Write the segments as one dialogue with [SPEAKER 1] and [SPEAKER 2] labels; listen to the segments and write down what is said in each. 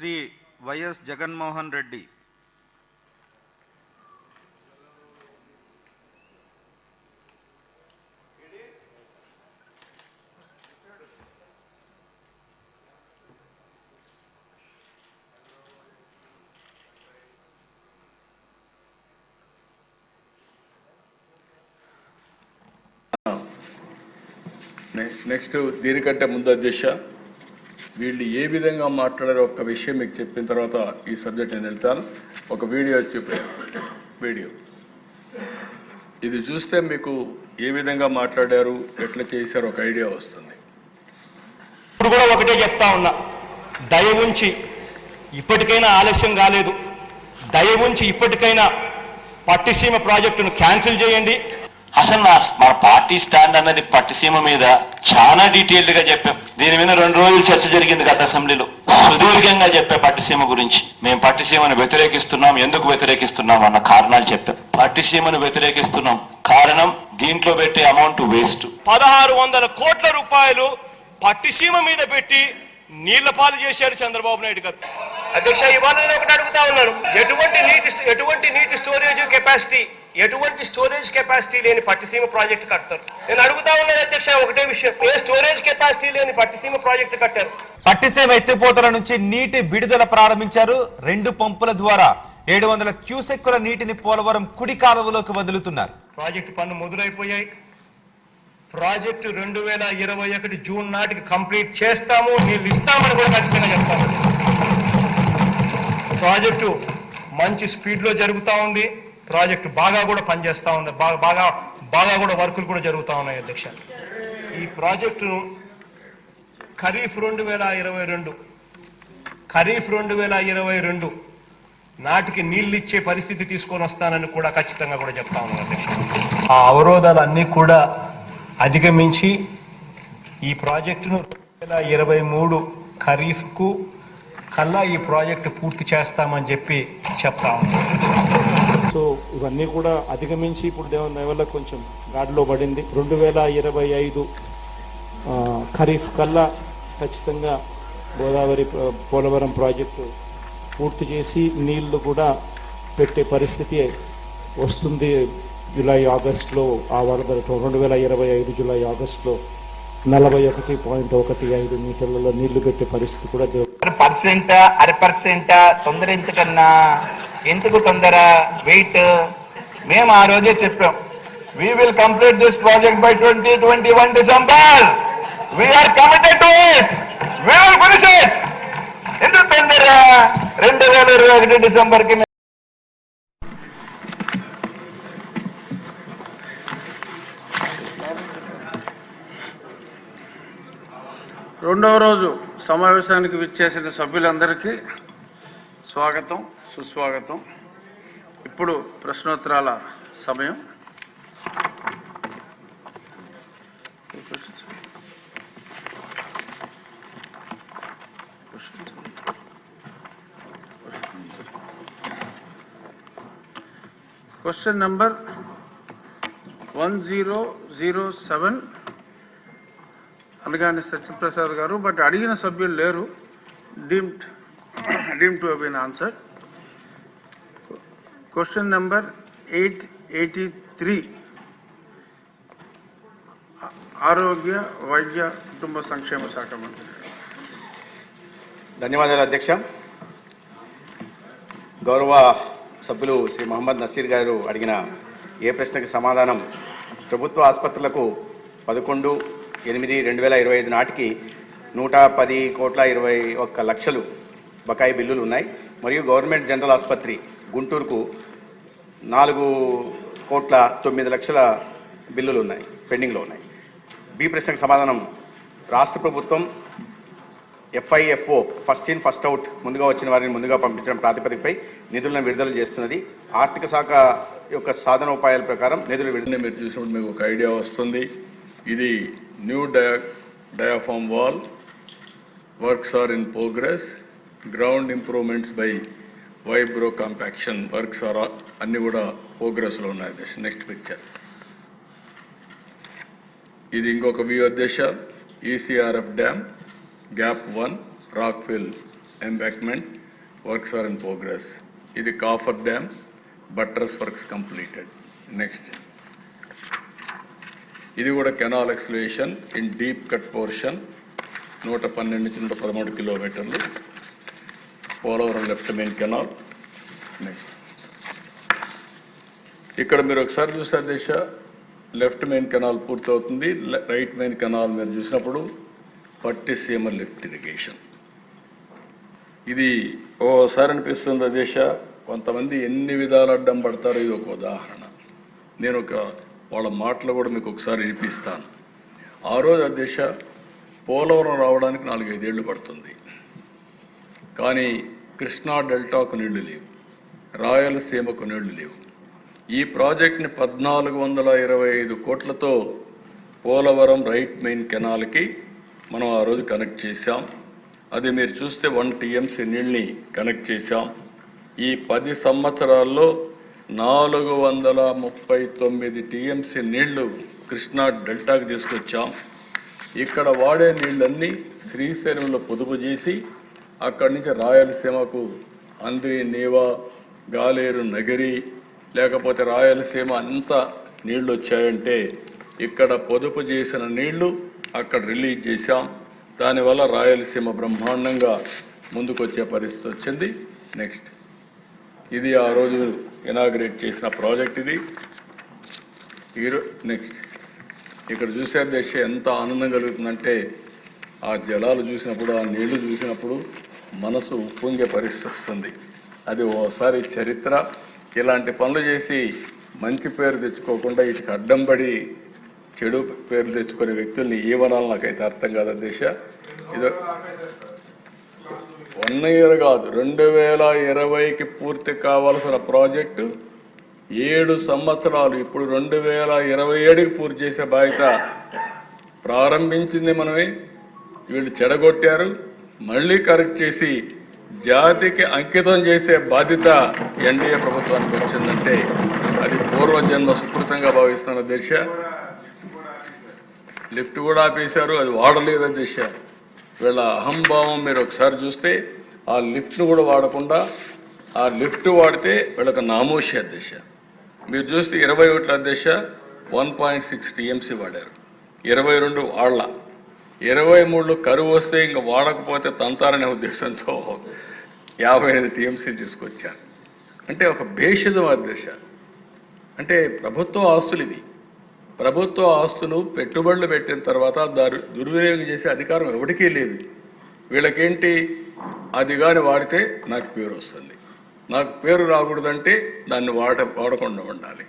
[SPEAKER 1] Shri YS Jaganmohan Reddy.
[SPEAKER 2] Next దీనికంటే ముందు అధ్యక్ష వీళ్ళు ఏ విధంగా మాట్లాడారో ఒక విషయం మీకు చెప్పిన తర్వాత ఈ సబ్జెక్ట్ నేను వెళ్తాను. ఒక వీడియో వీడియో ఇది చూస్తే మీకు ఏ విధంగా మాట్లాడారు, ఎట్లా చేశారు ఒక ఐడియా వస్తుంది.
[SPEAKER 3] ఇప్పుడు కూడా ఒకటే చెప్తా ఉన్నా, దయ ఉంచి ఇప్పటికైనా ఆలస్యం కాలేదు, దయ ఉంచి ఇప్పటికైనా పట్టిసీమ ప్రాజెక్టును క్యాన్సిల్ చేయండి.
[SPEAKER 4] అసలు మన పార్టీ స్టాండ్ అన్నది పట్టిసీమ మీద చాలా డీటెయిల్డ్ గా చెప్పాం. దీని మీద 2 రోజులు చర్చ జరిగింది గత అసెంబ్లీలో, సుదీర్ఘంగా చెప్పే పట్టిసీమ గురించి. మేము పట్టిసీమను వ్యతిరేకిస్తున్నాం, ఎందుకు వ్యతిరేకిస్తున్నాం అన్న కారణాలు చెప్పాం. పట్టిసీమను వ్యతిరేకిస్తున్నాం కారణం దీంట్లో పెట్టే అమౌంట్ వేస్ట్.
[SPEAKER 3] 1600 కోట్ల రూపాయలు పట్టిసీమ మీద పెట్టి నీళ్ల పాలు చేశారు చంద్రబాబు నాయుడు గారు. అధ్యక్ష, ఇవాళ నేను ఒకటి అడుగుతా ఉన్నాను, ఎటువంటి నీటి స్టోరేజ్ కెపాసిటీ లేని పట్టిసీమ ప్రాజెక్టు కడతారు? నేను అడుగుతా ఉన్నాను అధ్యక్ష, ఒకటే విషయం, ఏ స్టోరేజ్ కెపాసిటీ లేని పట్టిసీమ ప్రాజెక్టు కట్టారు?
[SPEAKER 5] పట్టిసీమ ఎత్తిపోతల నుంచి నీటి విడుదల ప్రారంభించారు. 2 పంపుల ద్వారా 700 క్యూసెక్కుల నీటిని పోలవరం కుడి కాలువలోకి వదులుతున్నారు.
[SPEAKER 3] ప్రాజెక్టు పనులు మొదలైపోయాయి. ప్రాజెక్టు 2021 జూన్ నాటికి కంప్లీట్ చేస్తాము, నీళ్ళు ఇస్తామని కూడా ఖచ్చితంగా చెప్తాము. ప్రాజెక్టు మంచి స్పీడ్లో జరుగుతూ ఉంది. ప్రాజెక్టు బాగా కూడా పనిచేస్తూ ఉంది, బాగా కూడా వర్కులు కూడా జరుగుతూ ఉన్నాయి అధ్యక్ష. ఈ ప్రాజెక్టును ఖరీఫ్ 2022 నాటికి నీళ్ళు ఇచ్చే పరిస్థితి తీసుకొని వస్తానని కూడా ఖచ్చితంగా కూడా చెప్తా ఉన్నాను అధ్యక్ష. ఆ అవరోధాలన్నీ కూడా అధిగమించి ఈ ప్రాజెక్టును 2023 ఖరీఫ్కు కల్లా ఈ ప్రాజెక్టు పూర్తి చేస్తామని చెప్పి చెప్తా ఉన్నాం. సో ఇవన్నీ కూడా అధిగమించి ఇప్పుడు దేవుని వల్ల కొంచెం గాడిలో పడింది. 2025 ఖరీఫ్ కల్లా ఖచ్చితంగా గోదావరి పోలవరం ప్రాజెక్టు పూర్తి చేసి నీళ్లు కూడా పెట్టే పరిస్థితి వస్తుంది. జూలై ఆగస్టులో ఆ వరదలు 2025 జూలై ఆగస్టులో 41.15 మీటర్లలో నీళ్లు పెట్టే పరిస్థితి కూడా
[SPEAKER 6] 1% తొందరించకన్నా ఎందుకు తొందర, వెయిట్. మేము ఆ రోజే చెప్పాం, we will complete this project by 2021 December. We are committed to it. We will finish it. ఎందుకు తొందర? 2021 డిసెంబర్కి.
[SPEAKER 2] రెండవ రోజు సమావేశానికి విచ్చేసిన సభ్యులందరికీ స్వాగతం, సుస్వాగతం. ఇప్పుడు ప్రశ్నోత్తరాల సమయం. క్వశ్చన్ నెంబర్ 1007 అనగానే సత్యప్రసాద్ గారు, బట్ అడిగిన సభ్యులు లేరు. Deemed to have been answered. Question number 883 ఆరోగ్య వైద్య కుటుంబ సంక్షేమ శాఖ మంత్రి.
[SPEAKER 7] ధన్యవాదాలు అధ్యక్ష. గౌరవ సభ్యులు శ్రీ మహమ్మద్ నసీర్ గారు అడిగిన ఏ ప్రశ్నకి సమాధానం, ప్రభుత్వ ఆసుపత్రులకు 11/8/2025 నాటికి 110,21,00,000 బకాయి బిల్లులు ఉన్నాయి. మరియు గవర్నమెంట్ జనరల్ ఆసుపత్రి గుంటూరుకు 4,09,00,000 బిల్లులు ఉన్నాయి, పెండింగ్లో ఉన్నాయి. బి ప్రశ్నకు సమాధానం, రాష్ట్ర ప్రభుత్వం FIFO first in first out ముందుగా వచ్చిన వారిని ముందుగా పంపించడం ప్రాతిపదికపై నిధులను విడుదల చేస్తున్నది. ఆర్థిక శాఖ యొక్క సాధనోపాయాల ప్రకారం నిధులు విడుదల
[SPEAKER 2] మీరు చూసినప్పుడు మీకు ఒక ఐడియా వస్తుంది. ఇది new diaphragm wall works are in progress, ground improvements by vibro compaction works are అన్నీ కూడా ప్రోగ్రెస్లో ఉన్నాయి. నెక్స్ట్ పిక్చర్ ఇది ఇంకొక వ్యూ అధ్యక్ష. ECRF dam gap 1 rockfill embankment works are in progress. ఇది coffer dam buttress works completed. Next ఇది కూడా canal excavation in deep cut portion 112 నుంచి 113 కిలోమీటర్లు Polavaram left main canal. Next ఇక్కడ మీరు ఒకసారి చూస్తే దిశ లెఫ్ట్ మెయిన్ కెనాల్ పూర్తవుతుంది. రైట్ మెయిన్ కెనాల్ మీరు చూసినప్పుడు పట్టిసీమ లిఫ్ట్ ఇరిగేషన్. ఇది ఓసారి అనిపిస్తుంది దిశ కొంతమంది ఎన్ని విధాలు అడ్డం పడతారో ఇది ఒక ఉదాహరణ. నేను వాళ్ళ మాటలు కూడా మీకు ఒకసారి వినిపిస్తాను. ఆ రోజు దిశ పోలవరం రావడానికి 4-5 ఏళ్ళు పడుతుంది. కానీ కృష్ణా డెల్టాకు నీళ్లు లేవు, రాయలసీమకు నీళ్లు లేవు. ఈ ప్రాజెక్ట్ని 1425 కోట్లతో పోలవరం రైట్ మెయిన్ కెనాల్కి మనం ఆ రోజు కనెక్ట్ చేశాం. అది మీరు చూస్తే 1 TMC నీళ్ళని కనెక్ట్ చేశాం. ఈ 10 సంవత్సరాల్లో 439 TMC నీళ్లు కృష్ణా డెల్టాకి తీసుకొచ్చాం. ఇక్కడ వాడే నీళ్ళన్నీ శ్రీశైలంలో పొదుపు చేసి అక్కడి నుంచి రాయలసీమకు అంద్రి నీవా గాలేరు నగరి లేకపోతే రాయలసీమ అంతా నీళ్లు వచ్చాయంటే ఇక్కడ పొదుపు చేసిన నీళ్లు అక్కడ రిలీజ్ చేశాం. దానివల్ల రాయలసీమ బ్రహ్మాండంగా ముందుకొచ్చే పరిస్థితి వచ్చింది. నెక్స్ట్ ఇది ఆ రోజు ఇనాగ్రేట్ చేసిన ప్రాజెక్ట్ ఇది. నెక్స్ట్ ఇక్కడ చూసే దేశ ఎంత ఆనందం కలుగుతుందంటే ఆ జలాలు చూసినప్పుడు ఆ నీళ్లు చూసినప్పుడు మనసు ఉప్పొంగే పరిస్థితి వస్తుంది. అది ఓసారి చరిత్ర. ఇలాంటి పనులు చేసి మంచి పేరు తెచ్చుకోకుండా ఇటుకి అడ్డం పడి చెడు పేర్లు తెచ్చుకునే వ్యక్తుల్ని ఏమనాలి నాకైతే అర్థం కాదు దిశ. ఇది 1 year కాదు, 2020కి పూర్తి కావాల్సిన ప్రాజెక్టు 7 సంవత్సరాలు. ఇప్పుడు 2027కి పూర్తి చేసే బాధ్యత. ప్రారంభించింది మనమే, వీళ్ళు చెడగొట్టారు, మళ్ళీ కరెక్ట్ చేసి జాతికి అంకితం చేసే బాధ్యత ఎన్డీఏ ప్రభుత్వానికి వచ్చిందంటే అది పూర్వజన్మ సుకృతంగా భావిస్తున్న దిశ. లిఫ్ట్ కూడా ఆపేశారు, అది వాడలేదు దిశ. వీళ్ళ అహంభావం మీరు ఒకసారి చూస్తే ఆ లిఫ్ట్ను కూడా వాడకుండా ఆ లిఫ్ట్ వాడితే వీళ్ళకి నామోషి దిశ. మీరు చూస్తే 21 దిశ 1.6 TMC వాడారు, 22 వాళ్ళ, 23 కరువు వస్తే ఇంకా వాడకపోతే తంతారనే ఉద్దేశంతో 58 TMC తీసుకొచ్చారు. అంటే ఒక భేషజం దిశ. అంటే ప్రభుత్వ ఆస్తులు ఇవి. ప్రభుత్వ ఆస్తులు పెట్టుబడులు పెట్టిన తర్వాత దుర్వినియోగం చేసే అధికారం ఎవరికీ లేదు. వీళ్ళకేంటి, అది కానీ వాడితే నాకు పేరు వస్తుంది, నాకు పేరు రాకూడదంటే దాన్ని వాడకుండా ఉండాలి.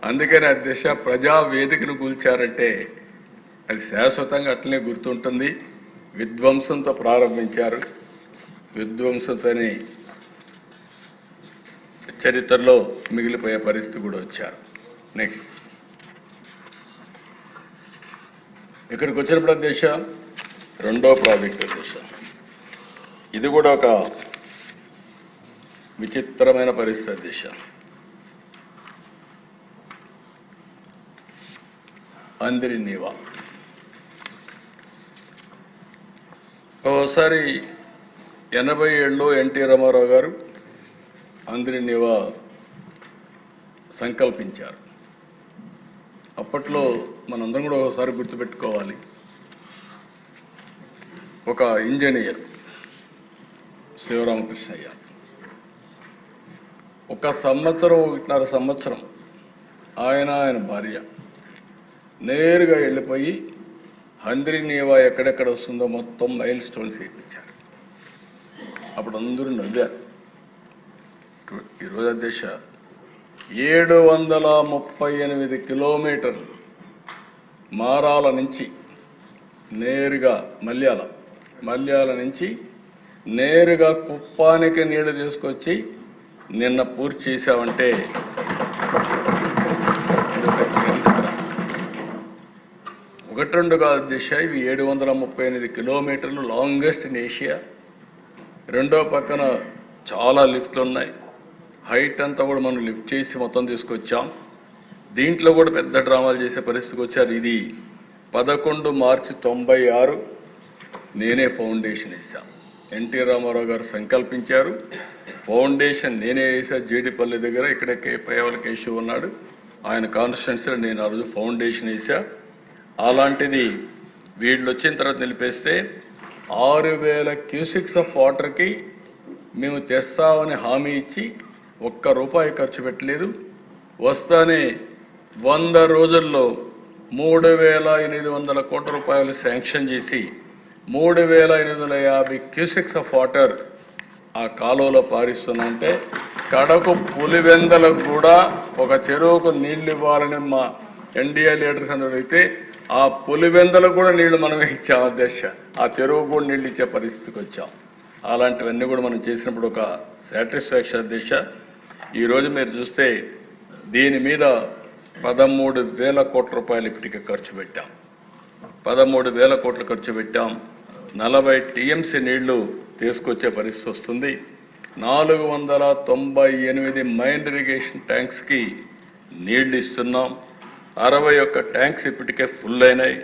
[SPEAKER 2] అందుకని అధ్యక్ష ప్రజా వేదికను కూల్చారంటే అది శాశ్వతంగా అట్లనే గుర్తుంటుంది. విధ్వంసంతో ప్రారంభించారు, విధ్వంసంతోనే చరిత్రలో మిగిలిపోయే పరిస్థితి కూడా వచ్చారు. నెక్స్ట్ ఇక్కడికి వచ్చినప్పుడు అధ్యక్ష రెండో ప్రాజెక్టు అధ్యక్ష, ఇది కూడా ఒక విచిత్రమైన పరిస్థితి అధ్యక్ష. అందిరి నీవా ఓసారి 87లో ఎన్టీ రామారావు గారు అందిరి నీవా సంకల్పించారు. అప్పట్లో మనందరం కూడా ఒకసారి గుర్తుపెట్టుకోవాలి, ఒక ఇంజనీర్ శివరామకృష్ణయ్య 1.5 సంవత్సరం ఆయన భార్య నేరుగా వెళ్ళిపోయి అందిరి నీవా ఎక్కడెక్కడ వస్తుందో మొత్తం మైల్ స్టోన్స్ వేయించారు. అప్పుడు అందరూ నవ్వారు. ఈరోజు అధ్యక్ష 738 కిలోమీటర్లు మారాల నుంచి నేరుగా మల్యాల నుంచి నేరుగా కుప్పానికి నీళ్లు తీసుకొచ్చి నిన్న పూర్తి చేశామంటే ఇది ఒక చరిత్ర. 1-2 కాదు దిశ, ఇవి 738 కిలోమీటర్లు లాంగెస్ట్ ఇన్ ఏషియా. రెండో పక్కన చాలా లిఫ్ట్లు ఉన్నాయి. హైట్ అంతా కూడా మనం లిఫ్ట్ చేసి మొత్తం తీసుకొచ్చాం. దీంట్లో కూడా పెద్ద డ్రామాలు చేసే పరిస్థితికి వచ్చారు. ఇది 11 మార్చి 96 నేనే ఫౌండేషన్ వేశాను. ఎన్టీ రామారావు గారు సంకల్పించారు. ఫౌండేషన్ నేనే వేసా జీడిపల్లి దగ్గర, ఇక్కడే పేవల కేశవ్ ఉన్నాడు, ఆయన కాన్స్టిట్యున్సీలో నేను ఆ రోజు ఫౌండేషన్ వేసా. అలాంటిది వీళ్ళు వచ్చిన తర్వాత నిలిపేస్తే 6,000 క్యూసిక్స్ ఆఫ్ వాటర్కి మేము తెస్తామని హామీ ఇచ్చి ఒక్క రూపాయి ఖర్చు పెట్టలేదు. వస్తానే 100 రోజుల్లో 3,800 కోట్ల రూపాయలు శాంక్షన్ చేసి 3,850 క్యూసిక్స్ ఆఫ్ వాటర్ ఆ కాలువలో పారిస్తున్నాంటే, కడకు పులివెందలకు కూడా ఒక చెరువుకు నీళ్లు ఇవ్వాలని మా ఎన్డీఏ లీడర్స్ అందరూ అడిగితే ఆ పులివెందలకు కూడా నీళ్లు మనమే ఇచ్చాం అధ్యక్ష. ఆ చెరువుకు కూడా నీళ్లు ఇచ్చే పరిస్థితికి వచ్చాం. అలాంటివన్నీ కూడా మనం చేసినప్పుడు ఒక సాటిస్ఫాక్షన్ అధ్యక్ష. ఈరోజు మీరు చూస్తే దీని మీద 13,000 కోట్ల రూపాయలు ఇప్పటికే ఖర్చు పెట్టాం. 13,000 కోట్లు ఖర్చు పెట్టాం. 40 టీఎంసీ నీళ్లు తీసుకొచ్చే పరిస్థితి వస్తుంది. 498 మైన్ ఇరిగేషన్ ట్యాంక్స్కి నీళ్లు ఇస్తున్నాం. 61 ట్యాంక్స్ ఇప్పటికే ఫుల్ అయినాయి.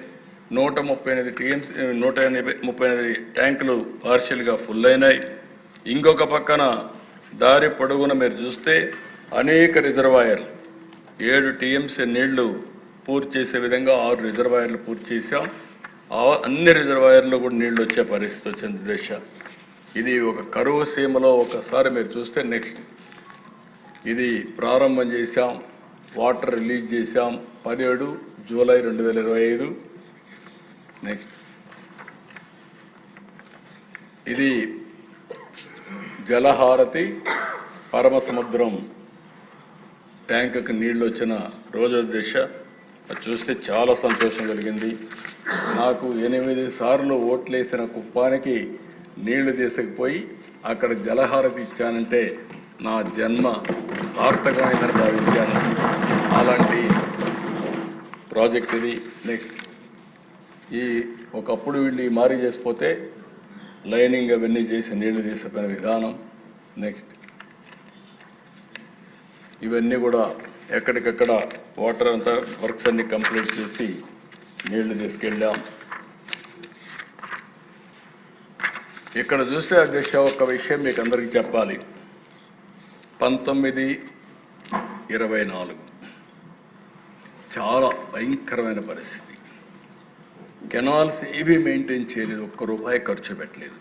[SPEAKER 2] 138 టీఎంసీ 138 ట్యాంకులు పార్షియల్గా ఫుల్ అయినాయి. ఇంకొక పక్కన దారి పొడుగున మీరు చూస్తే అనేక రిజర్వాయర్లు 7 టీఎంసీ నీళ్లు పూర్తి చేసే విధంగా 6 రిజర్వాయర్లు పూర్తి చేశాం. అన్ని రిజర్వాయర్లు కూడా నీళ్లు వచ్చే పరిస్థితి వచ్చింది దేశ. ఇది ఒక కరువు సీమలో ఒకసారి మీరు చూస్తే నెక్స్ట్ ఇది ప్రారంభం చేశాం, వాటర్ రిలీజ్ చేశాం 17 జూలై 2025. నెక్స్ట్ ఇది జలహారతి పరమసముద్రం ట్యాంకుకి నీళ్లు వచ్చిన రోజు దిశ. అది చూస్తే చాలా సంతోషం కలిగింది. నాకు 8 సార్లు ఓట్లేసిన కుప్పానికి నీళ్లు తీసుకుపోయి అక్కడ జలహారతి ఇచ్చానంటే నా జన్మ సార్థకమైందని భావించాను. అలాంటి ప్రాజెక్ట్ ఇది. నెక్స్ట్ ఈ ఒకప్పుడు వీళ్ళు ఈ మారీ చేసిపోతే లైనింగ్ అవన్నీ చేసి నీళ్లు తీసుకుపోయిన విధానం. నెక్స్ట్ ఇవన్నీ కూడా ఎక్కడికక్కడ వాటర్ అంతా వర్క్స్ అన్ని కంప్లీట్ చేసి నీళ్లు తీసుకెళ్ళాం. ఇక్కడ చూస్తే అధ్యక్ష ఒక విషయం మీకు అందరికీ చెప్పాలి. 1924 చాలా భయంకరమైన పరిస్థితి. కెనాల్స్ ఏవి మెయింటైన్ చేయలేదు, ఒక్క రూపాయి ఖర్చు పెట్టలేదు.